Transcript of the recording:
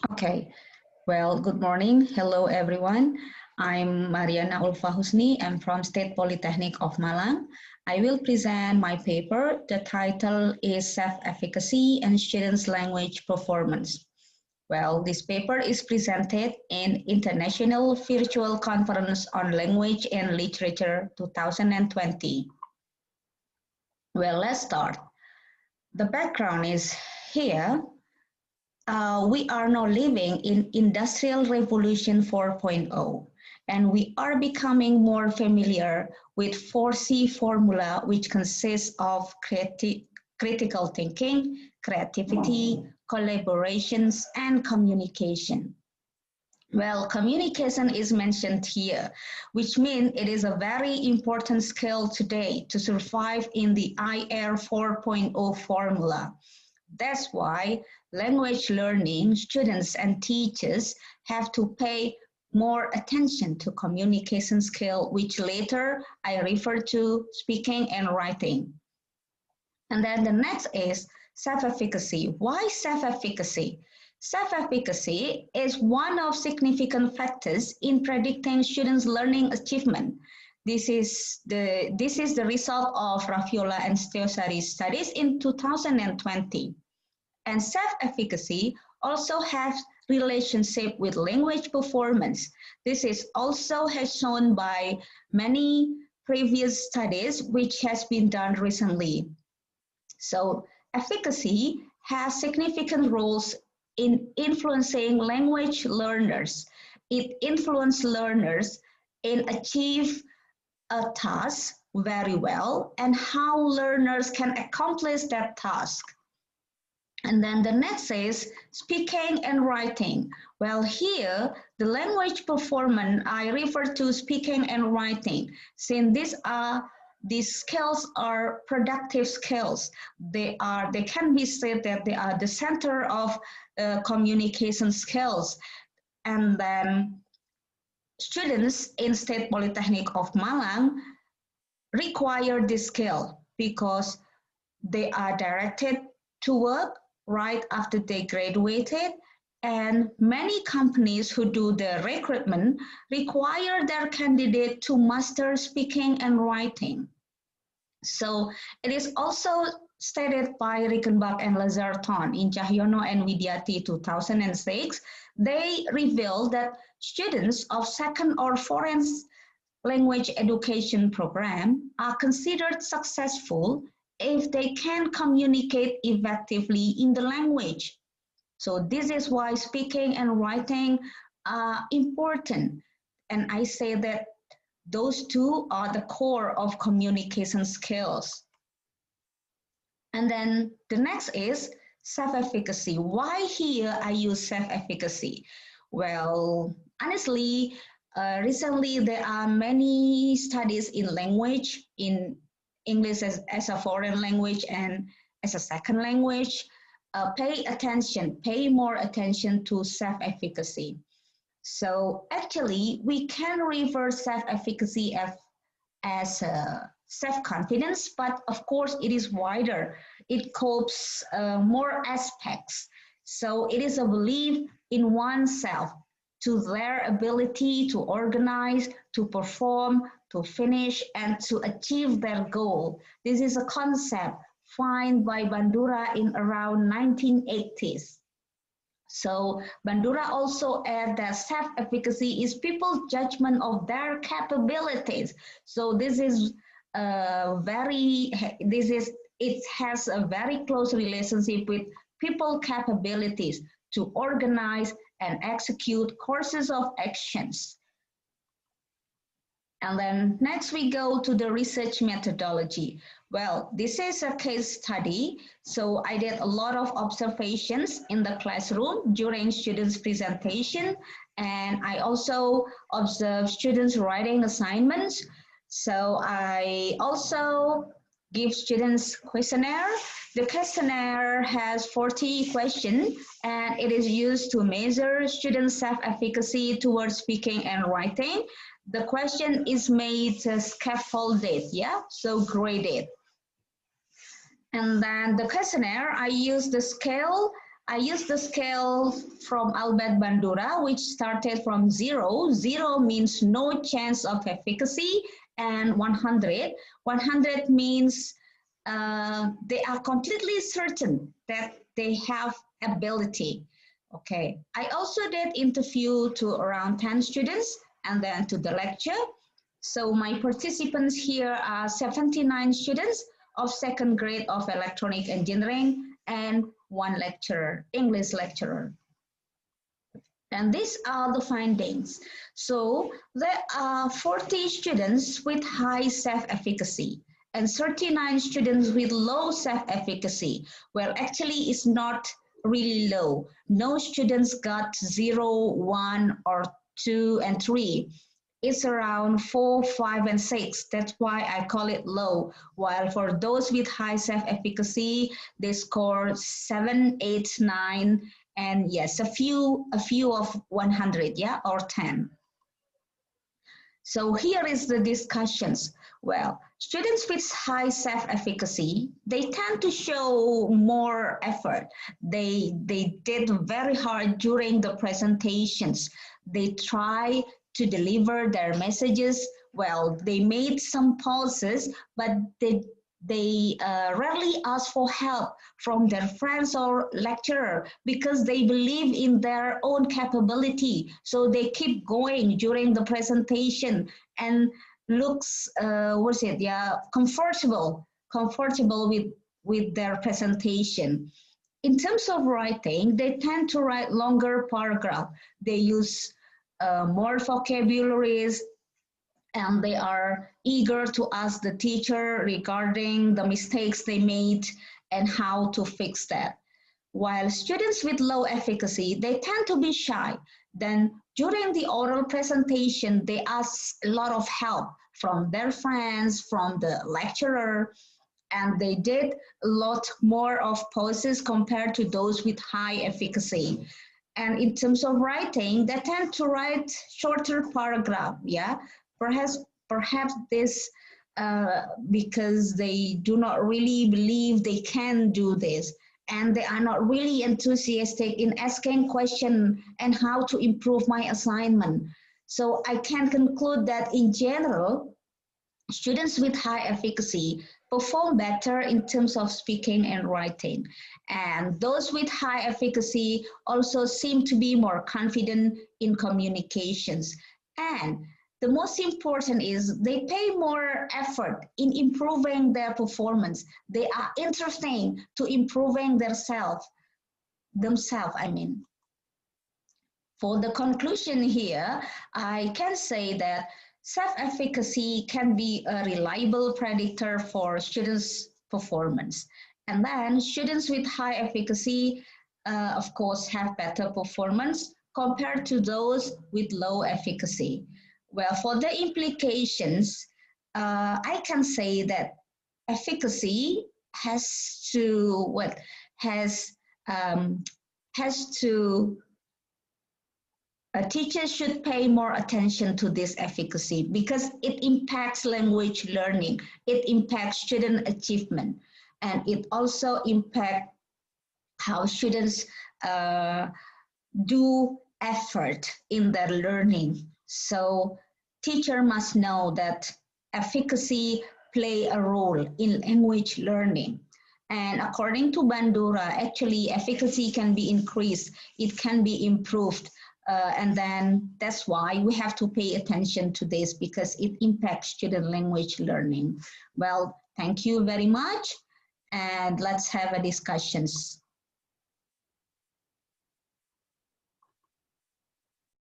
Okay, well, good morning. Hello, everyone. I'm Mariana Ulfah Hoesny. I'm from State Polytechnic of Malang. I will present my paper. The title is Self-Efficacy and Students' Language Performance. Well, this paper is presented in International Virtual Conference on Language and Literature 2020. Well, let's start. The background is here. We are now living in Industrial Revolution 4.0, and we are becoming more familiar with 4C formula, which consists of critical thinking, creativity, collaborations, and communication. Well, communication is mentioned here, which means it is a very important skill today to survive in the IR 4.0 formula. That's why language learning students and teachers have to pay more attention to communication skill, which later I refer to speaking and writing. And then the next is self-efficacy. Why self-efficacy? Self-efficacy is one of significant factors in predicting students' learning achievement. This is the result of Raffiola and Steosari's studies in 2020. And self-efficacy also has relationship with language performance. This is also has shown by many previous studies which has been done recently. So efficacy has significant roles in influencing language learners. It influences learners in achieve a task very well and how learners can accomplish that task. And then the next is speaking and writing. Well, here, the language performance, I refer to speaking and writing, since these skills are productive skills. They can be said that they are the center of communication skills. And then students in State Polytechnic of Malang require this skill because they are directed to work right after they graduated, and many companies who do the recruitment require their candidate to master speaking and writing. So it is also stated by Rickenbach and Lazarton in Cahyono and Widyati 2006. They revealed that students of second or foreign language education program are considered successful if they can communicate effectively in the language. So this is why speaking and writing are important. And I say that those two are the core of communication skills. And then the next is self-efficacy. Why here I use self-efficacy? Well, honestly, recently there are many studies in language, in English as a foreign language and as a second language. Pay more attention to self-efficacy. So actually, we can reverse self-efficacy as self-confidence, but of course it is wider. It covers more aspects. So it is a belief in oneself, to their ability to organize, to perform, to finish, and to achieve their goal. This is a concept found by Bandura in around 1980s. So Bandura also add that self-efficacy is people's judgment of their capabilities. So it has a very close relationship with people capabilities to organize and execute courses of actions. And then next we go to the research methodology. Well, this is a case study. So I did a lot of observations in the classroom during students' presentation. And I also observed students writing assignments. So I also give students questionnaire. The questionnaire has 40 questions and it is used to measure students' self-efficacy towards speaking and writing. The question is made scaffolded, yeah, so graded. And then the questionnaire, I use the scale I used the scale from Albert Bandura, which started from 0. 0 means no chance of efficacy, and 100. 100 means they are completely certain that they have ability. Okay, I also did interview to around 10 students and then to the lecture. So my participants here are 79 students of second grade of electronic engineering and one lecturer, English lecturer. And these are the findings. So there are 40 students with high self-efficacy and 39 students with low self-efficacy. Well, actually it's not really low. No students got 0, 1, or 2, and 3. It's around 4, 5, and 6. That's why I call it low. While for those with high self-efficacy, they score 7, 8, 9, and yes, a few of 100, yeah, or 10. So here is the discussions. Well, students with high self-efficacy, they tend to show more effort. They did very hard during the presentations. They try to deliver their messages. Well, they made some pauses, but they rarely ask for help from their friends or lecturer because they believe in their own capability. So they keep going during the presentation and looks, comfortable with their presentation. In terms of writing, they tend to write longer paragraph. They use more vocabularies, and they are eager to ask the teacher regarding the mistakes they made and how to fix that. While students with low efficacy, they tend to be shy. Then during the oral presentation, they ask a lot of help from their friends, from the lecturer, and they did a lot more of pauses compared to those with high efficacy. And in terms of writing, they tend to write shorter paragraph, yeah? Perhaps this because they do not really believe they can do this, and they are not really enthusiastic in asking questions and how to improve my assignment. So I can conclude that in general, students with high efficacy perform better in terms of speaking and writing. And those with high efficacy also seem to be more confident in communications. And the most important is they pay more effort in improving their performance. They are interested to improving themselves. For the conclusion here, I can say that self-efficacy can be a reliable predictor for students' performance. And then students with high efficacy, of course, have better performance compared to those with low efficacy. Well, for the implications, I can say that efficacy has to teachers should pay more attention to this efficacy because it impacts language learning, it impacts student achievement, and it also impacts how students do effort in their learning. So teacher must know that efficacy play a role in language learning. And according to Bandura, actually efficacy can be increased, it can be improved. And then that's why we have to pay attention to this because it impacts student language learning. Well, thank you very much. And let's have a discussions.